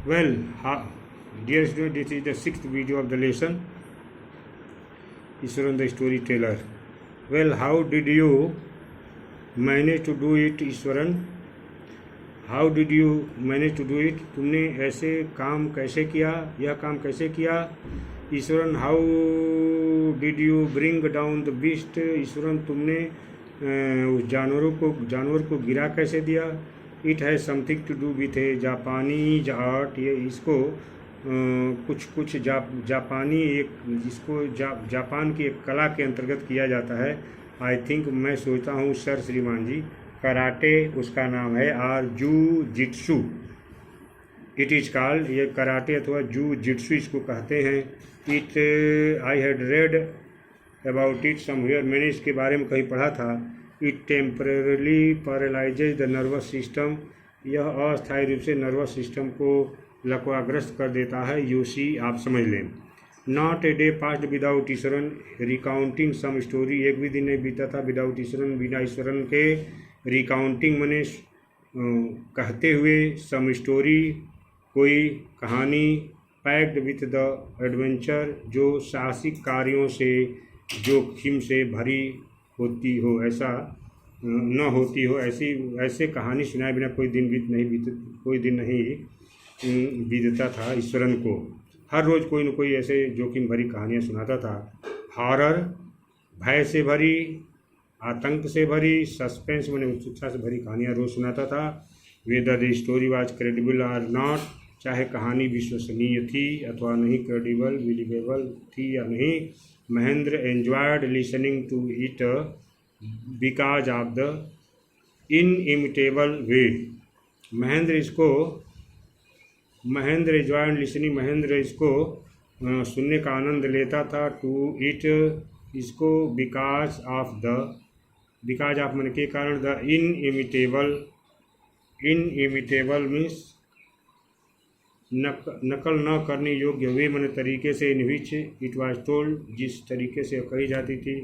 Well, dear student, this is the sixth video of the lesson, Ishwaran the storyteller. Well, how did you manage to do it, Ishwaran? How did you manage to do it? तुमने ऐसे काम कैसे किया, यह काम कैसे किया? Eswaran, how did you bring down the beast? Eswaran, तुमने उस जानवर को गिरा कैसे दिया? It has something to do with a Japanese art. ये इसको कुछ जापानी एक जिसको जापान की एक कला के अंतर्गत किया जाता है। आई थिंक, मैं सोचता हूँ सर श्रीमान जी, कराटे उसका नाम है और jiu jitsu it is called. ये कराटे अथवा जू जिट्सू इसको कहते हैं। It I had read about it somewhere, मैंने इसके बारे में कहीं पढ़ा था। It temporarily paralyses the nervous system, यह अस्थायी रूप से नर्वस सिस्टम को लकवाग्रस्त कर देता है। यूसी, आप समझ लें। Not a day passed without Iswaran recounting some story, एक भी दिन नहीं बीता था विदाउट ईश्वरन, बिना ईश्वरन के। रिकाउंटिंग मने कहते हुए, सम स्टोरी कोई कहानी, पैक्ड विथ द एडवेंचर जो साहसिक कार्यों से जोखिम से भरी होती हो, ऐसा न होती हो, ऐसे कहानी सुनाए बिना कोई दिन नहीं बीतता था ईश्वरन को। हर रोज़ कोई न कोई ऐसे जोखिम भरी कहानियाँ सुनाता था। हॉरर, भय से भरी, आतंक से भरी, सस्पेंस मैंने उत्सुकता से भरी कहानियाँ रोज़ सुनाता था। Whether the story was credible और नॉट, चाहे कहानी विश्वसनीय थी अथवा नहीं, क्रेडिबल बिलीवेबल थी या नहीं। Mahendra enjoyed listening to it because of the inimitable way. Mahendra enjoyed listening, Mahendra इसको सुनने का आनंद लेता था। टू इट, इसको, बिकॉज ऑफ मन के कारण। द इनइमिटेबल मीन्स नकल न करने योग्य, वे मन तरीके से, इन विच इट वाज टोल्ड, जिस तरीके से कही जाती थी।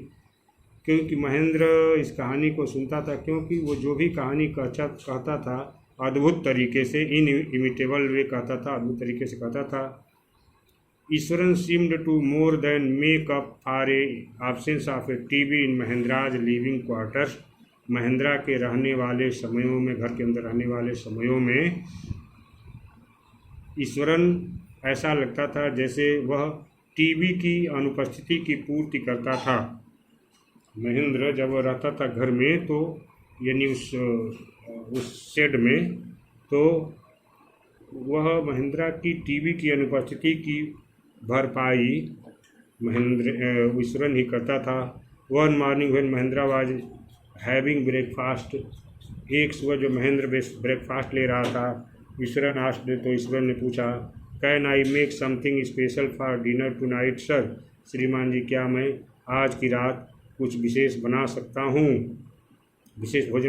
क्योंकि महेंद्र इस कहानी को सुनता था, क्योंकि वो जो भी कहानी कहता था अद्भुत तरीके से, इनइमिटेबल वे कहता था, अद्भुत तरीके से कहता था। Eswaran seemed to more than make up for a absence of a TV in Mahendra's living quarters. Mahendra के रहने वाले समयों में, घर के अंदर रहने वाले समयों में ईश्वरन ऐसा लगता था जैसे वह टीवी की अनुपस्थिति की पूर्ति करता था। महेंद्र जब रहता था घर में, तो यानी उस शेड में, तो वह महेंद्रा की टीवी की अनुपस्थिति की भरपाई ईश्वरन ही करता था। One morning when Mahindra was having breakfast, एक सुबह जो महेंद्र ब्रेकफास्ट ले रहा था, ईश्वरन आस्क्ड, तो ईश्वरन ने पूछा, can I make something special for dinner tonight sir? श्रीमान जी, क्या मैं आज की रात कुछ विशेष भोजन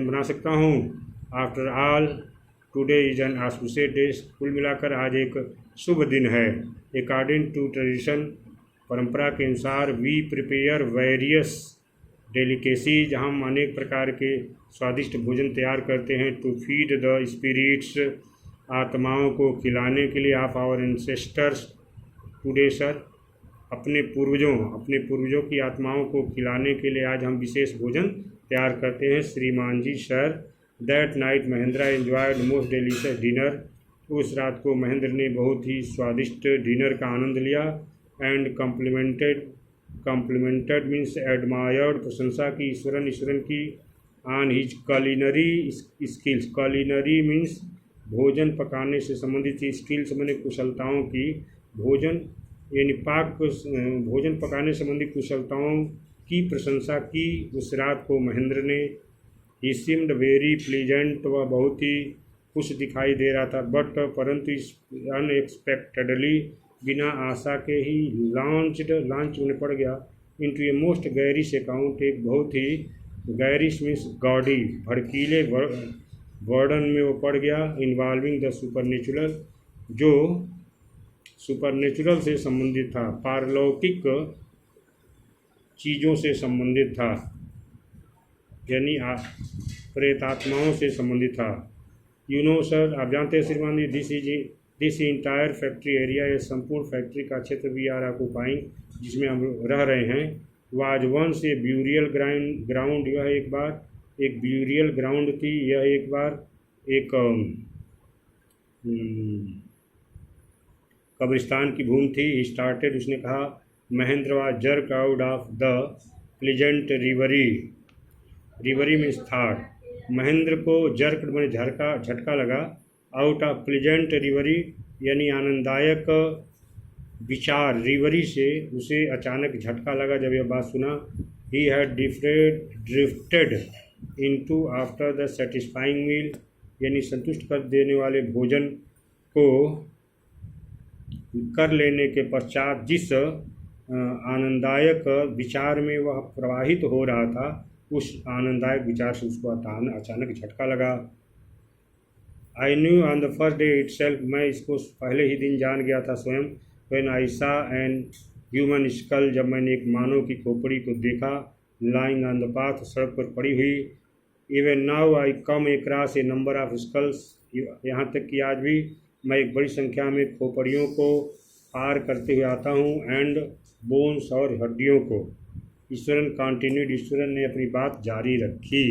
बना सकता हूँ? After all today is an auspicious day, कुल मिलाकर आज एक शुभ दिन है। अकॉर्डिंग टू ट्रेडिशन, परंपरा के अनुसार, वी प्रिपेयर वेरियस डेलिकेसीज, हम अनेक प्रकार के स्वादिष्ट भोजन तैयार करते हैं। टू फीड द स्पिरिट्स, आत्माओं को खिलाने के लिए। Of our ancestors today sir, अपने पूर्वजों की आत्माओं को खिलाने के लिए आज हम विशेष भोजन तैयार करते हैं श्रीमान जी sir. That night Mahendra enjoyed most delicious dinner, उस रात को महेंद्र ने बहुत ही स्वादिष्ट डिनर का आनंद लिया। एंड कम्प्लीमेंटेड मीन्स एडमायर्ड, प्रशंसा की ईश्वरन की on his culinary skills. Culinary means भोजन पकाने से संबंधित, स्किल्स मैंने कुशलताओं की, भोजन यानी भोजन पकाने संबंधी कुशलताओं की प्रशंसा की उस रात को महेंद्र ने। ही सीम्ड वेरी प्लीजेंट, वह बहुत ही खुश दिखाई दे रहा था। बट परंतु अनएक्सपेक्टेडली, बिना आशा के ही, लॉन्च होने पड़ गया into a most garish account, एक बहुत ही गैरिश मीन्स गॉडी, भड़कीले वर्डन में वो पड़ गया। इन्वॉल्विंग द सुपरनेचुरल, जो सुपरनेचुरल से संबंधित था, पारलौकिक चीज़ों से संबंधित था, यानी प्रेतात्माओं से संबंधित था। यू नो सर, आप जानते हैं श्रीमान जी, this is this entire factory area, ये संपूर्ण फैक्ट्री का क्षेत्र वी आर ऑक्यूपाइंग, जिसमें हम रह रहे हैं, was once a burial ground, यह एक बार एक ब्यूरियल ग्राउंड थी, यह एक बार एक कब्रिस्तान की भूमि थी। ही स्टार्टेड, उसने कहा, Mahendra was jerk out of the pleasant reverie में स्थार, महेंद्र को जर्क मैंने झटका लगा, आउट ऑफ प्लीजेंट रिवरी यानी आनंददायक विचार, रिवरी से उसे अचानक झटका लगा जब यह बात सुना। He had drifted into after the satisfying meal, यानी संतुष्ट कर देने वाले भोजन को कर लेने के पश्चात जिस आनंददायक विचार में वह प्रवाहित हो रहा था, उस आनंददायक विचार से उसको अचानक झटका लगा। I knew on the first day itself, मैं इसको पहले ही दिन जान गया था स्वयं। व्हेन आई सा एन ह्यूमन स्कल, जब मैंने एक मानव की खोपड़ी को देखा, लाइंग ऑन द पाथ, सड़क पर पड़ी हुई। Even now I come across a number of skulls, यहाँ तक कि आज भी मैं एक बड़ी संख्या में खोपड़ियों को पार करते हुए आता हूँ, एंड बोन्स और हड्डियों को। ईश्वरन कॉन्टिन्यूड, ईश्वरन ने अपनी बात जारी रखी।